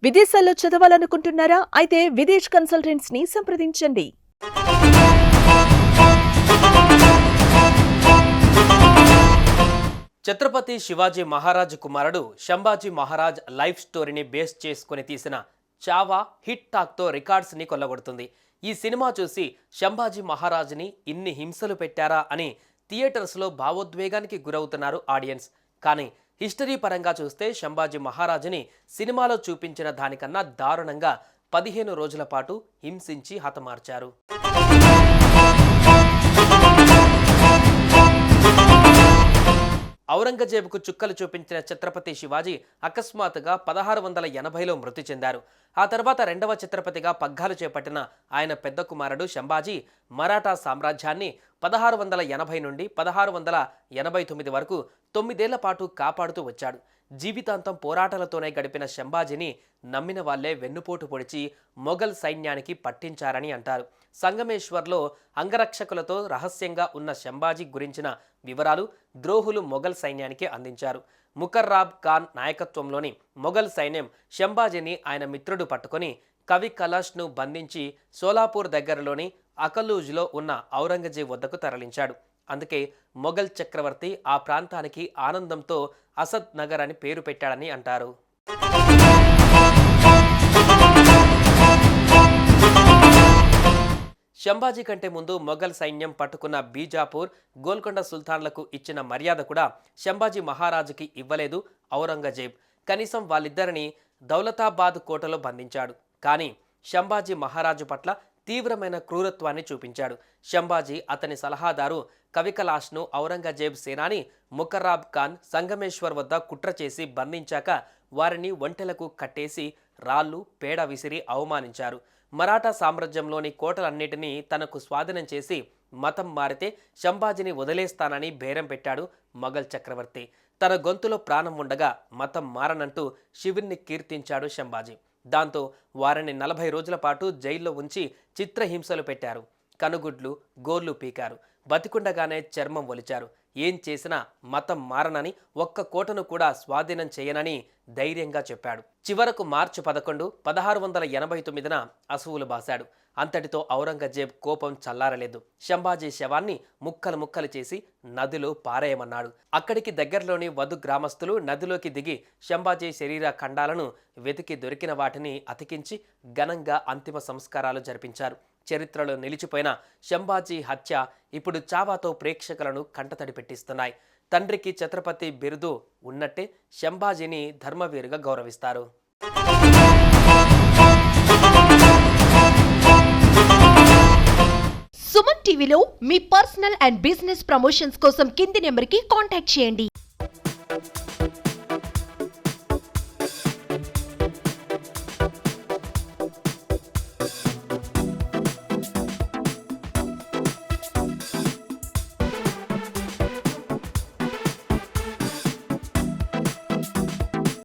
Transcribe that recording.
విదేశాల్లో చదవాలనుకుంటున్నారా? అయితే విదేశ్ కన్సల్టెంట్స్ ని సంప్రదించండి. ఛత్రపతి శివాజీ మహారాజ్ కుమారుడు శంభాజీ మహారాజ్ లైఫ్ స్టోరీని బేస్ చేసుకుని తీసిన చావా హిట్ టాక్తో రికార్డ్స్ని కొల్లగొడుతుంది. ఈ సినిమా చూసి శంభాజీ మహారాజ్ని ఇన్ని హింసలు పెట్టారా అని థియేటర్స్లో భావోద్వేగానికి గురవుతున్నారు ఆడియన్స్. కానీ హిస్టరీ పరంగా చూస్తే శంభాజీ మహారాజుని సినిమాలో చూపించిన దానికన్నా దారుణంగా 15 రోజుల పాటు హింసించి హతమార్చారు. ఔరంగజేబుకు చుక్కలు చూపించిన ఛత్రపతి శివాజీ అకస్మాత్తుగా 1680లో మృతి చెందారు. ఆ తర్వాత రెండవ ఛత్రపతిగా పగ్గాలు చేపట్టిన ఆయన పెద్ద కుమారుడు శంభాజీ మరాఠా సామ్రాజ్యాన్ని 1680 నుండి 1689 వరకు 9 ఏళ్ల పాటు కాపాడుతూ వచ్చాడు. జీవితాంతం పోరాటాలతోనే గడిపిన శంభాజీని నమ్మిన వాళ్లే వెన్నుపోటు పొడిచి మొఘల్ సైన్యానికి పట్టించారని అంటారు. సంగమేశ్వర్లో అంగరక్షకులతో రహస్యంగా ఉన్న శంభాజీ గురించిన వివరాలు ద్రోహులు మొఘల్ సైన్యానికి అందించారు. ముకర్రాబ్ ఖాన్ నాయకత్వంలోని మొఘల్ సైన్యం శంభాజీని ఆయన మిత్రుడు పట్టుకొని కవి కలాష్ను బంధించి సోలాపూర్ దగ్గరలోని అకలూజ్లో ఉన్న ఔరంగజేబ్ వద్దకు తరలించాడు. అందుకే మొఘల్ చక్రవర్తి ఆ ప్రాంతానికి ఆనందంతో అసద్ నగర్ అని పేరు పెట్టాడని అంటారు. శంభాజీ కంటే ముందు మొఘల్ సైన్యం పట్టుకున్న బీజాపూర్, గోల్కొండ సుల్తాన్లకు ఇచ్చిన మర్యాద కూడా శంభాజీ మహారాజుకి ఇవ్వలేదు ఔరంగజేబ్. కనీసం వాళ్ళిద్దరిని దౌలతాబాద్ కోటలో బంధించాడు. కానీ శంభాజీ మహారాజు పట్ల తీవ్రమైన క్రూరత్వాన్ని చూపించాడు. శంభాజీ అతని సలహాదారు కవికలాష్ను ఔరంగజేబ్ సేనాని ముకర్రాబ్ ఖాన్ సంగమేశ్వర్ వద్ద కుట్ర చేసి బంధించాక వారిని ఒంటెలకు కట్టేసి రాళ్ళు పేడ విసిరి అవమానించారు. మరాఠా సామ్రాజ్యంలోని కోటలన్నిటినీ తనకు స్వాధీనం చేసి మతం మారితే శంభాజీని వదిలేస్తానని బేరం పెట్టాడు మొఘల్ చక్రవర్తి. తన గొంతులో ప్రాణం ఉండగా మతం మారనంటూ శివుణ్ణి కీర్తించాడు శంభాజీ. దాంతో వారిని 40 రోజుల పాటు జైల్లో ఉంచి చిత్రహింసలు పెట్టారు. కనుగుడ్లు, గోర్లు పీకారు. బతికుండగానే చర్మం ఒలిచారు. ఏం చేసినా మతం మారనని, ఒక్క కోటను కూడా స్వాధీనం చేయనని ధైర్యంగా చెప్పాడు. చివరకు మార్చి 11, 1689న అసువులు బాశాడు. అంతటితో ఔరంగజేబ్ కోపం చల్లారలేదు. శంభాజీ శవాన్ని ముక్కలు ముక్కలు చేసి నదిలో పారేయమన్నాడు. అక్కడికి దగ్గరలోని వధు గ్రామస్తులు నదిలోకి దిగి శంభాజీ శరీర ఖండాలను వెతికి దొరికిన వాటిని అతికించి ఘనంగా అంతిమ సంస్కారాలు జరిపించారు. చరిత్రలో నిలిచిపోయిన శంభాజీ హత్య ఇప్పుడు చావాతో ప్రేక్షకులను కంటతడి పెట్టిస్తున్నాయి. తండ్రికి ఛత్రపతి బిరుదు ఉన్నట్టే శంభాజీని ధర్మవీరుగా గౌరవిస్తారు. సుమన్ టీవీలో మీ పర్సనల్ అండ్ బిజినెస్ ప్రమోషన్స్ కోసం కింది నెంబర్కి కాంటాక్ట్ చేయండి.